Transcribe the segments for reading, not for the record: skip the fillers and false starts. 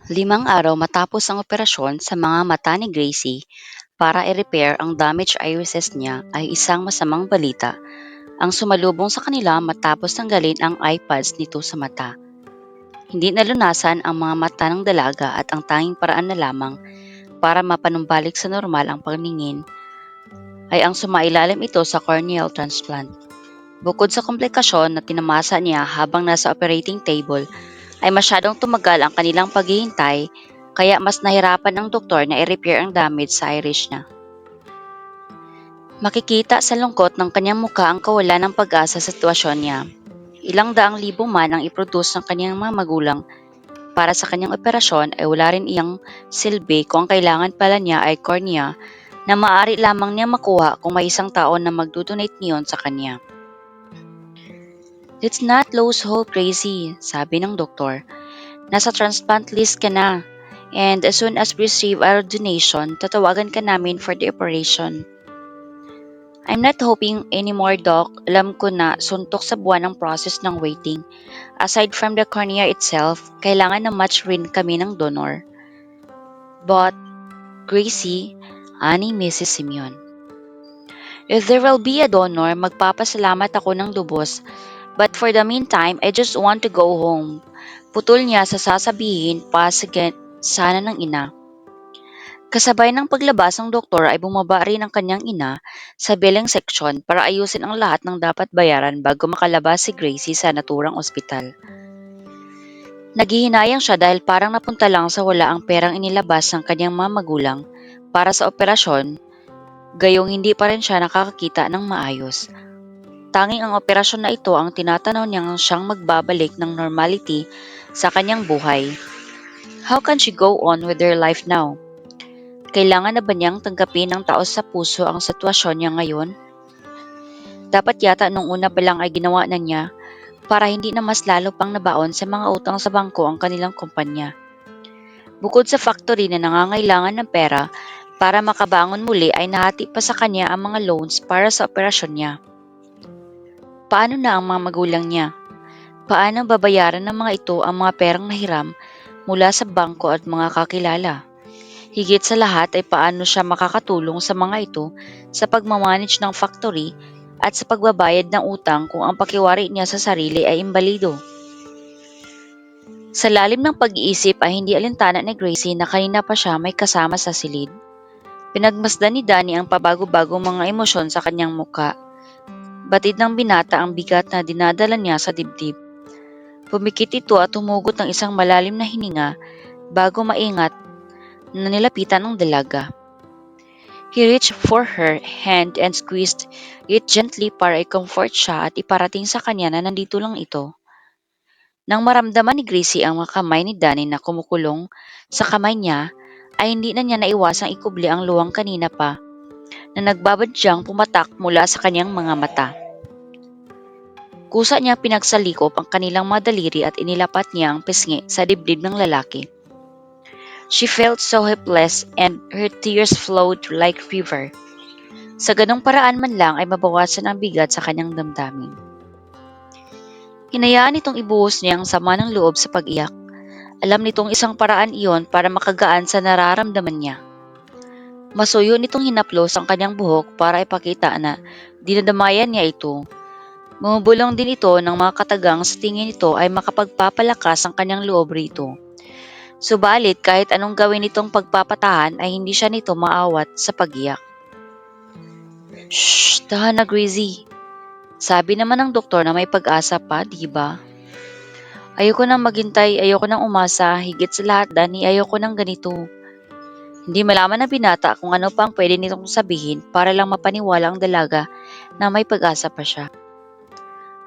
5 araw matapos ang operasyon sa mga mata ni Gracie para i-repair ang damaged irises niya ay isang masamang balita ang sumalubong sa kanila matapos tanggalin ang iPads nito sa mata. Hindi nalunasan ang mga mata ng dalaga at ang tanging paraan na lamang para mapanumbalik sa normal ang paningin ay ang sumailalim ito sa corneal transplant. Bukod sa komplikasyon na tinamasa niya habang nasa operating table, ay masyadong tumagal ang kanilang paghihintay kaya mas nahirapan ang doktor na i-repair ang damage sa iris niya. Makikita sa lungkot ng kanyang mukha ang kawalan ng pag-asa sa sitwasyon niya. Ilang daang libo man ang iproduce ng kanyang mga magulang para sa kanyang operasyon ay wala rin iyang silbi kung ang kailangan pala niya ay cornea na maaari lamang niya makuha kung may isang tao na magdodonate niyon sa kanya. Let's not lose hope, Gracie, sabi ng doktor. Nasa transplant list ka na. And as soon as we receive our donation, tatawagan ka namin for the operation. I'm not hoping anymore, Doc. Alam ko na suntok sa buwan ang process ng waiting. Aside from the cornea itself, kailangan na match rin kami ng donor. But, Gracie, ani Mrs. Simeon. If there will be a donor, magpapasalamat ako ng lubos. But for the meantime, I just want to go home. Putol niya sa sasabihin pa sana ng ina. Kasabay ng paglabas ng doktor ay bumaba rin ang kanyang ina sa billing section para ayusin ang lahat ng dapat bayaran bago makalabas si Gracie sa naturang ospital. Naghihinayang siya dahil parang napunta lang sa wala ang perang inilabas ng kanyang mga magulang para sa operasyon, gayong hindi pa rin siya nakakakita ng maayos. Tanging ang operasyon na ito ang tinatanaw niyang siyang magbabalik ng normality sa kanyang buhay. How can she go on with her life now? Kailangan na ba niyang tanggapin ng taos sa puso ang sitwasyon niya ngayon? Dapat yata nung una pa lang ay ginawa na niya para hindi na mas lalo pang nabaon sa mga utang sa bangko ang kanilang kumpanya. Bukod sa factory na nangangailangan ng pera para makabangon muli ay nahati pa sa kanya ang mga loans para sa operasyon niya. Paano na ang mga magulang niya? Paano babayaran ng mga ito ang mga perang nahiram mula sa bangko at mga kakilala? Higit sa lahat ay paano siya makakatulong sa mga ito sa pagmamanage ng factory at sa pagbabayad ng utang kung ang pakiwari niya sa sarili ay imbalido. Sa lalim ng pag-iisip ay hindi alintana ni Gracie na kanina pa siya may kasama sa silid. Pinagmasdan ni Danny ang pabago-bagong mga emosyon sa kanyang muka. Batid ng binata ang bigat na dinadala niya sa dibdib. Pumikit ito at humugot ng isang malalim na hininga bago maingat na nilapitan ng dalaga. He reached for her hand and squeezed it gently para i-comfort siya at iparating sa kanya na nandito lang ito. Nang maramdaman ni Gracie ang mga kamay ni Danny na kumukulong sa kamay niya, ay hindi na niya naiwasang ikubli ang luwang kanina pa na nagbabadyang pumatak mula sa kanyang mga mata. Kusa niyang pinagsalikop ang kanilang mga daliri at inilapat niya ang pisngi sa dibdib ng lalaki. She felt so helpless and her tears flowed like river. Sa ganong paraan man lang ay mabawasan ang bigat sa kanyang damdamin. Hinayaan nitong ibuhos niya ang sama ng loob sa pag-iyak. Alam nitong isang paraan iyon para makagaan sa nararamdaman niya. Masuyo nitong hinaplos ang kanyang buhok para ipakita na dinadamayan niya ito. Bumubulong din ito ng mga katagang sa tingin nito ay makapagpapalakas ang kanyang loob rito. Subalit kahit anong gawin nitong pagpapatahan ay hindi siya nito maawat sa pag-iyak. Shh, tahan na Gracie. Sabi naman ng doktor na may pag-asa pa, di ba? Ayoko nang maghintay, ayoko nang umasa, higit sa lahat, Danny, ayoko nang ganito. Hindi malaman ng binata kung ano pa ang pwede nitong sabihin para lang mapaniwala ang dalaga na may pag-asa pa siya.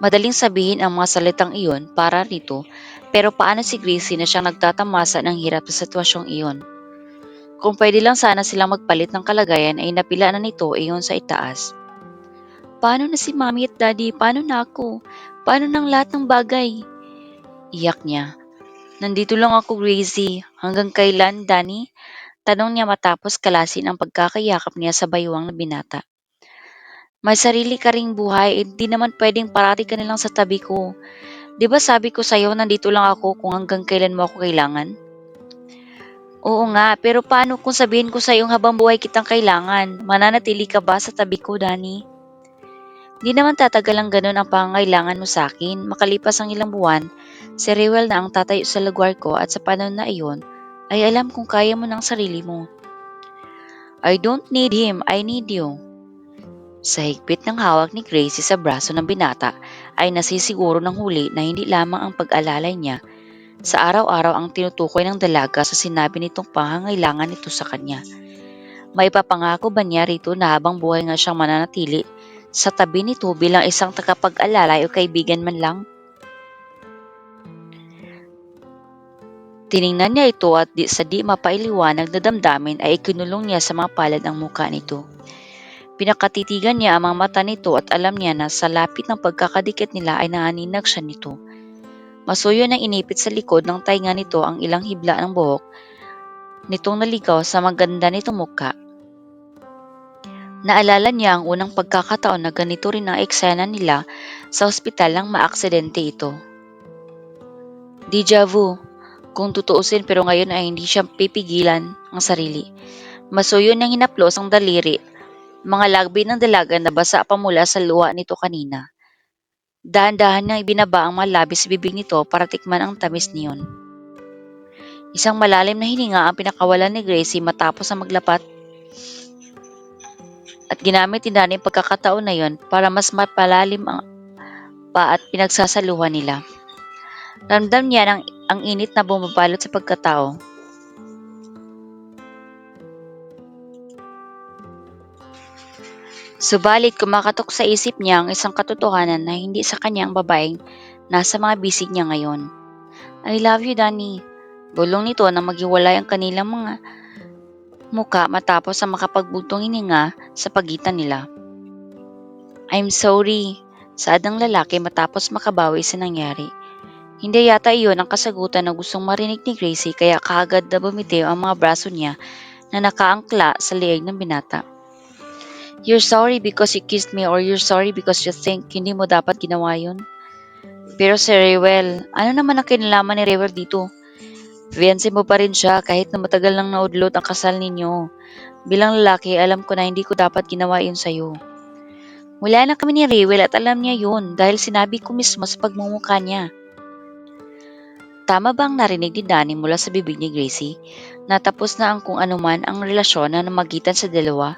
Madaling sabihin ang mga salitang iyon para rito, pero paano si Gracie na siyang nagtatamasa ng hirap sa sitwasyong iyon? Kung pwede lang sana silang magpalit ng kalagayan ay napila na nito iyon sa itaas. Paano na si Mommy at Daddy? Paano na ako? Paano ng lahat ng bagay? Iyak niya. Nandito lang ako, Gracie. Hanggang kailan, Danny? Tanong niya matapos kalasin ang pagkakayakap niya sa baywang na binata. May sarili ka ring buhay, hindi naman pwedeng parati ka nilang sa tabi ko. Di ba sabi ko sa'yo nandito lang ako kung hanggang kailan mo ako kailangan? Oo nga, pero paano kung sabihin ko sa iyong habang buhay kitang kailangan? Mananatili ka ba sa tabi ko, Danny? Di naman tatagal ang ganun ang pangangailangan mo sa akin. Makalipas ang ilang buwan, si Rewel na ang tatayo sa lugar ko at sa panahon na iyon, ay alam kung kaya mo ng sarili mo. I don't need him, I need you. Sa higpit ng hawak ni Gracie sa braso ng binata ay nasisiguro ng huli na hindi lamang ang pag-alalay niya sa araw-araw ang tinutukoy ng dalaga sa sinabi nitong pangangailangan nito sa kanya. Maipapangako ba niya rito na habang buhay nga siyang mananatili sa tabi nito bilang isang tagapag-alalay o kaibigan man lang? Tiningnan niya ito at sa di mapailiwanag na damdamin ay ikinulong niya sa mga palad ang muka nito. Pinakatitigan niya ang mga mata nito at alam niya na sa lapit ng pagkakadikit nila ay nanganinag siya nito. Masuyo nang inipit sa likod ng tainga nito ang ilang hibla ng buhok nitong naligaw sa maganda nitong mukha. Naalala niya ang unang pagkakataon na ganito rin ang eksena nila sa ospital nang maaksidente ito. Deja vu, kung tutuusin, pero ngayon ay hindi siya pipigilan ang sarili. Masuyo niyang hinaplos ang daliri, mga lagbi ng dalaga na basa pa mula sa luha nito kanina. Dahan-dahan niyang ibinaba ang mga labis sa bibig nito para tikman ang tamis niyon. Isang malalim na hininga ang pinakawalan ni Gracie matapos ang maglapat at ginamit ni Danny ang pagkakataon na yon para mas mapalalim ang pa at pinagsasaluhan nila. Ramdam niya ang init na bumabalot sa pagkatao. Subalit kumakatok sa isip niya ang isang katotohanan na hindi sa kanya ang babaeng nasa mga bisig niya ngayon. I love you, Danny. Bulong nito na maghiwalay ang kanilang mga muka matapos ang makapagbugtong hininga sa pagitan nila. I'm sorry, saad ng lalaki matapos makabawi sa nangyari. Hindi yata iyon ang kasagutan na gustong marinig ni Gracie kaya kaagad na bumitiw ang mga braso niya na nakaangkla sa leeg ng binata. You're sorry because you kissed me or you're sorry because you think hindi mo dapat ginawa yun? Pero si Rewel, ano naman ang kinalaman ni Rewel dito? Fiancé mo pa rin siya kahit na matagal nang naudlot ang kasal ninyo. Bilang lalaki, alam ko na hindi ko dapat ginawa yun sa'yo. Wala na kami ni Rewel at alam niya yun dahil sinabi ko mismo sa pagmumukha niya. Tama ba ang narinig ni Danny mula sa bibig ni Gracie? Natapos na ang kung anuman ang relasyon na namagitan sa dalawa.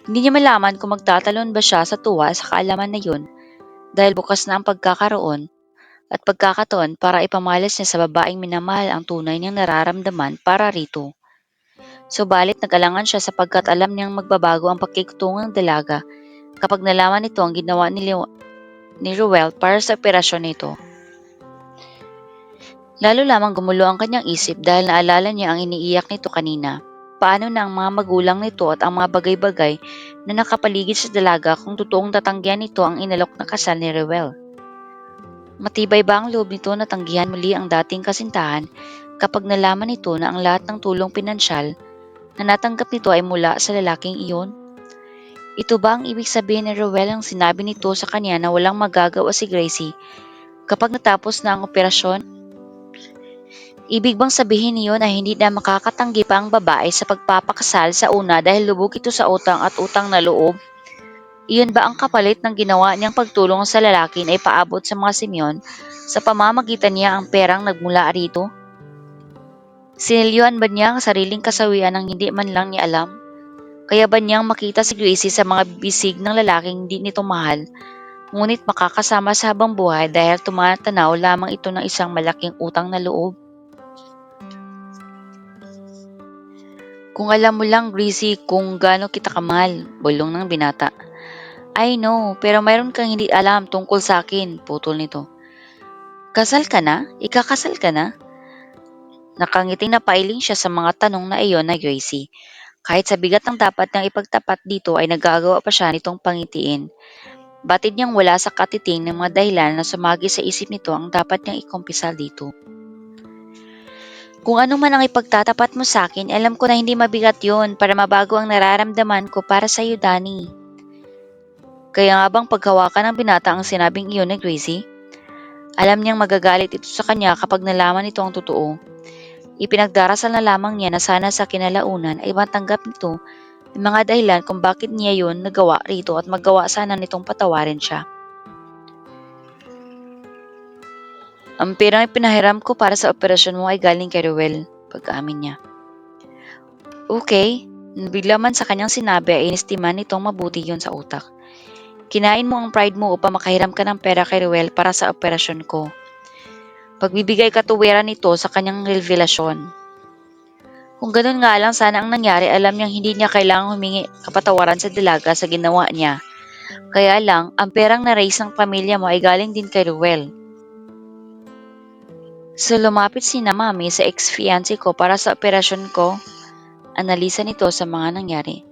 Hindi niya malaman kung magtatalon ba siya sa tuwa sa kaalaman na yun dahil bukas na ang pagkakaroon at pagkakataon para ipamalas niya sa babaeng minamahal ang tunay niyang nararamdaman para rito. Subalit nag-alangan siya sapagkat alam niyang magbabago ang pakikitungang dalaga kapag nalaman nito ang ginawa ni Ruel para sa operasyon nito. Lalo lamang gumulo ang kanyang isip dahil naalala niya ang iniiyak nito kanina. Paano na ang mga magulang nito at ang mga bagay-bagay na nakapaligid sa dalaga kung totoong tatanggihan nito ang inalok na kasal ni Ruel? Matibay ba ang loob nito na tanggihan muli ang dating kasintahan kapag nalaman nito na ang lahat ng tulong pinansyal na natanggap nito ay mula sa lalaking iyon? Ito ba ang ibig sabihin ni Ruel ang sinabi nito sa kanya na walang magagawa si Gracie kapag natapos na ang operasyon? Ibig bang sabihin niyon ay hindi na makakatanggi pa ang babae sa pagpapakasal sa una dahil lubog ito sa utang at utang na loob? Iyon ba ang kapalit ng ginawa niyang pagtulong sa lalaki na ipaabot sa mga Simeon sa pamamagitan niya ang perang nagmula rito? Sinilyuhan ba niya ang sariling kasawian ng hindi man lang niya alam? Kaya ba niyang makita si Gracie sa mga bisig ng lalaking hindi nito mahal, ngunit makakasama sa habang buhay dahil tumatanaw lamang ito ng isang malaking utang na loob? Kung alam mo lang, Gracie, kung gaano kita kamahal, bulong ng binata. I know, pero mayroon kang hindi alam tungkol sa akin, putol nito. Kasal ka na? Ikakasal ka na? Nakangiting napailing siya sa mga tanong na iyon na Gracie. Kahit sa bigat ng dapat niyang ipagtapat dito ay nagagawa pa siya nitong pangitiin. Batid niyang wala sa katiting ng mga dahilan na sumagi sa isip nito ang dapat niyang ikumpisal dito. Kung ano man ang ipagtatapat mo sa akin, alam ko na hindi mabigat yon para mabago ang nararamdaman ko para sa iyo, Danny. Kaya nga bang paghawakan ng binata ang sinabing iyon ni Gracie? Alam niyang magagalit ito sa kanya kapag nalaman ito ang totoo. Ipinagdarasal na lamang niya na sana sa kinalaunan ay matanggap nito ang mga dahilan kung bakit niya yon nagawa rito at magawa sana nitong patawarin siya. Ang perang ipinahiram ko para sa operasyon mo ay galing kay Ruel, pag-aamin niya. Okay, bigla man sa kanyang sinabi ay inistiman nitong mabuti yon sa utak. Kinain mo ang pride mo upang makahiram ka ng pera kay Ruel para sa operasyon ko. Pagbibigay katuwiran nito sa kanyang revelasyon. Kung ganun nga lang sana ang nangyari, alam niyang hindi niya kailangang humingi kapatawaran sa dalaga sa ginawa niya. Kaya lang, ang perang na-raise ng pamilya mo ay galing din kay Ruel. So lumapit si na mami sa ex-fiancé ko para sa operasyon ko. Analisa nito sa mga nangyari.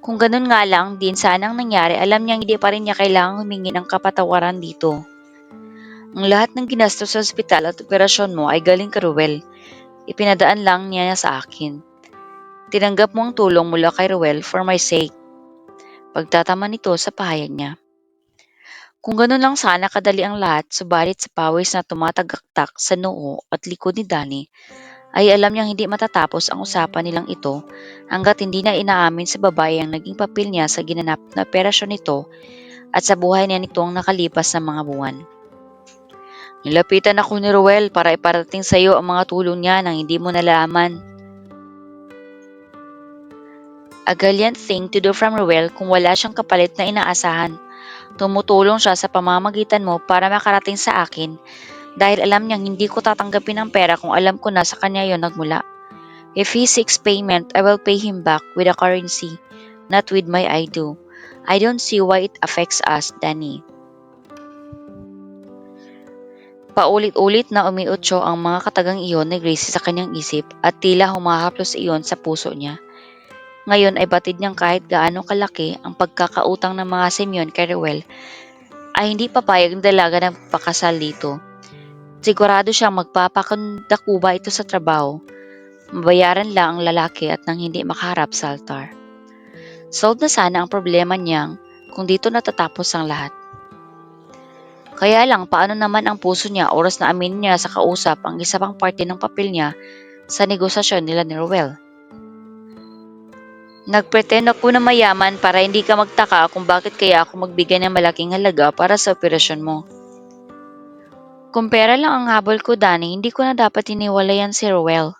Kung ganun nga lang din sana ang nangyari, alam niyang hindi pa rin niya kailangang humingi ng kapatawaran dito. Ang lahat ng ginastos sa ospital at operasyon mo ay galing kay Ruel. Ipinadaan lang niya sa akin. Tinanggap mo ang tulong mula kay Ruel for my sake. Pagtatama nito sa pahayag niya. Kung ganun lang sana kadali ang lahat, subalit sa pawis na tumatagaktak sa noo at likod ni Danny, ay alam niyang hindi matatapos ang usapan nilang ito hanggat hindi na inaamin sa babae ang naging papel niya sa ginanap na operasyon nito at sa buhay niya nitong nakalipas na mga buwan. Nilapitan ako ni Ruel para iparating sa iyo ang mga tulong niya nang hindi mo nalaman. A gallant thing to do from Ruel kung wala siyang kapalit na inaasahan. Tumutulong siya sa pamamagitan mo para makarating sa akin dahil alam niyang hindi ko tatanggapin ang pera kung alam ko na sa kanya yon nagmula. If he seeks payment, I will pay him back with a currency, not with my I do. I don't see why it affects us, Danny. Paulit-ulit na umiutso ang mga katagang iyon ni Gracie sa kanyang isip at tila humahaplos iyon sa puso niya. Ngayon ay batid niyang kahit gaano kalaki ang pagkakautang ng mga Simeon kay Ruel ay hindi papayag ng dalaga na pakasal dito. Sigurado siyang magpapakundakuba ito sa trabaho. Mabayaran lang ang lalaki at nang hindi makaharap sa altar. Solved na sana ang problema niyang kung dito natatapos ang lahat. Kaya lang paano naman ang puso niya oras na aminin niya sa kausap ang isa pang parte ng papel niya sa negosasyon nila ni Ruel. Nagpretend ako na mayaman para hindi ka magtaka kung bakit kaya ako magbigay ng malaking halaga para sa operasyon mo. Kung pera lang ang habol ko, Danny, hindi ko na dapat iniwalayan si Ruel.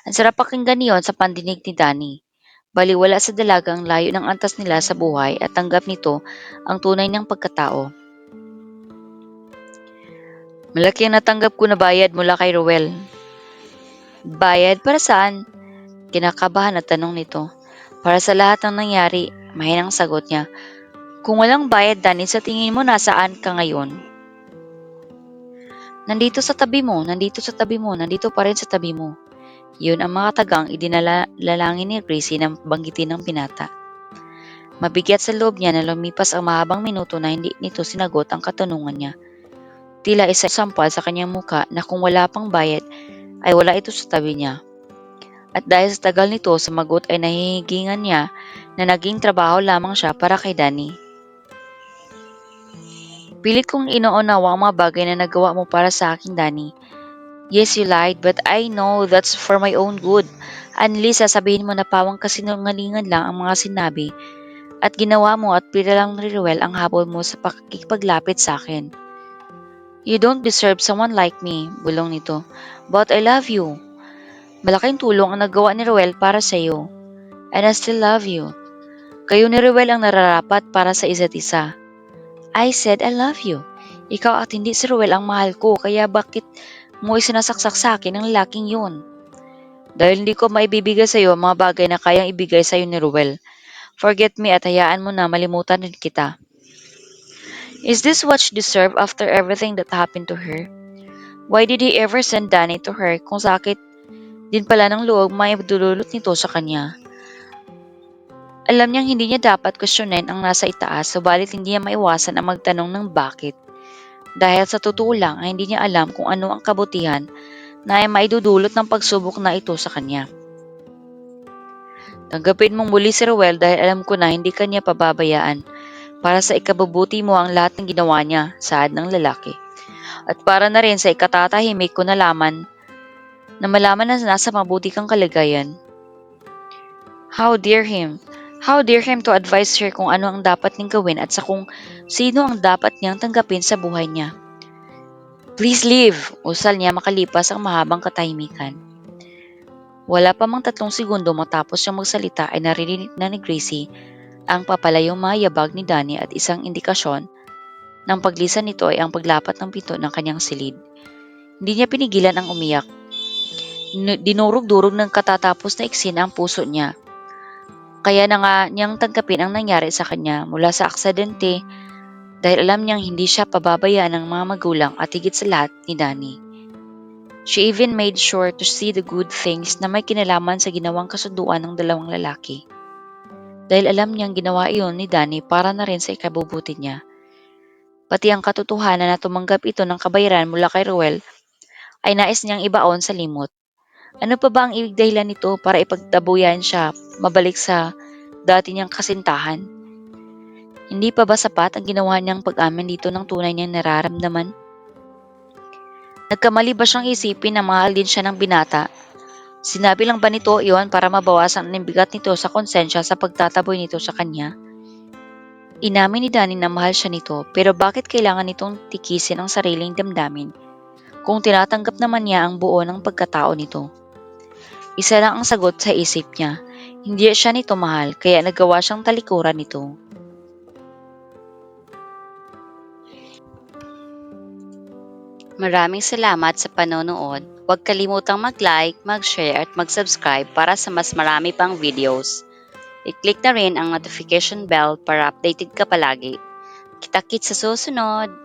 Ang sarap pakinggan niyon sa pandinig ni Danny. Baliwala sa dalagang layo ng antas nila sa buhay at tanggap nito ang tunay ng pagkatao. Malaki ang natanggap ko na bayad mula kay Ruel. Bayad para saan? Kinakabahan at tanong nito. Para sa lahat ng nangyari, mahinang sagot niya. Kung walang bayad, Danny, sa tingin mo nasaan ka ngayon? Nandito sa tabi mo, nandito sa tabi mo, nandito pa rin sa tabi mo. Yun ang mga tagang idinalalangin ni Gracie na banggitin ng binata. Mabigat sa loob niya na lumipas ang mahabang minuto na hindi nito sinagot ang katanungan niya. Tila isa sampal sa kanyang muka na kung wala pang bayad ay wala ito sa tabi niya. At dahil sa tagal nito sumagot ay nahihigingan niya na naging trabaho lamang siya para kay Danny. Pilit kong inuunawa ang mga bagay na nagawa mo para sa akin, Danny. Yes, you lied, but I know that's for my own good. Unless sasabihin mo na pawang kasinungalingan lang ang mga sinabi at ginawa mo at pila lang ni Ruel ang habol mo sa pakikipaglapit sa akin. You don't deserve someone like me, bulong nito. But I love you. Malaking tulong ang nagawa ni Ruel para sa iyo. And I still love you. Kayo ni Ruel ang nararapat para sa isa't isa. I said I love you. Ikaw at hindi si Ruel ang mahal ko, kaya bakit mo isinasaksak sa akin ang lalaking yun? Dahil hindi ko maibibigay sa iyo ang mga bagay na kayang ibigay sa iyo ni Ruel. Forget me at hayaan mo na malimutan din kita. Is this what she deserved after everything that happened to her? Why did he ever send Danny to her kung sakit din pala ng loob may dululot nito sa kanya? Alam niyang hindi niya dapat questionin ang nasa itaas, subalit hindi niya maiwasan ang magtanong ng bakit. Dahil sa totoo lang ay hindi niya alam kung ano ang kabutihan na ay maidudulot ng pagsubok na ito sa kanya. Tanggapin mong muli si Ruel dahil alam ko na hindi kanya pababayaan. Para sa ikabubuti mo ang lahat ng ginawa niya, saad ng lalaki. At para na rin sa ikatatahimik ko nalaman na malaman na nasa mabuti kang kalagayan. How dare him? How dare him to advise her kung ano ang dapat niyang gawin at sa kung sino ang dapat niyang tanggapin sa buhay niya. Please leave! Usal niya makalipas ang mahabang katahimikan. Wala pa mang 3 segundo matapos siyang magsalita ay narinig na ni Gracie ang papalayong mga yabag ni Danny at isang indikasyon ng paglisan nito ay ang paglapat ng pinto ng kanyang silid. Hindi niya pinigilan ang umiyak. Dinurog-durog ng katatapos na iksin ang puso niya. Kaya na nga niyang tanggapin ang nangyari sa kanya mula sa aksidente dahil alam niyang hindi siya pababayaan ng mga magulang at higit sa lahat ni Danny. She even made sure to see the good things na may kinalaman sa ginawang kasunduan ng dalawang lalaki. Dahil alam niyang ginawa iyon ni Danny para na rin sa ikabubuti niya. Pati ang katotohanan na tumanggap ito ng kabayaran mula kay Ruel ay nais niyang ibaon sa limot. Ano pa ba ang ibig dahilan nito para ipagtabuyan siya mabalik sa dati niyang kasintahan? Hindi pa ba sapat ang ginawa niyang pag-amin dito ng tunay niyang nararamdaman? Nagkamali ba siyang isipin na mahal din siya ng binata? Sinabi lang ba nito iyon para mabawasan ang bigat nito sa konsensya sa pagtataboy nito sa kanya? Inamin ni Danny na mahal siya nito pero bakit kailangan nitong tikisin ang sariling damdamin kung tinatanggap naman niya ang buo ng pagkatao nito? Isa lang ang sagot sa isip niya, hindi siya nito mahal kaya nagawa siyang talikuran nito. Maraming salamat sa panonood. Huwag kalimutang mag-like, mag-share at mag-subscribe para sa mas marami pang videos. I-click na rin ang notification bell para updated ka palagi. Kita-kits sa susunod!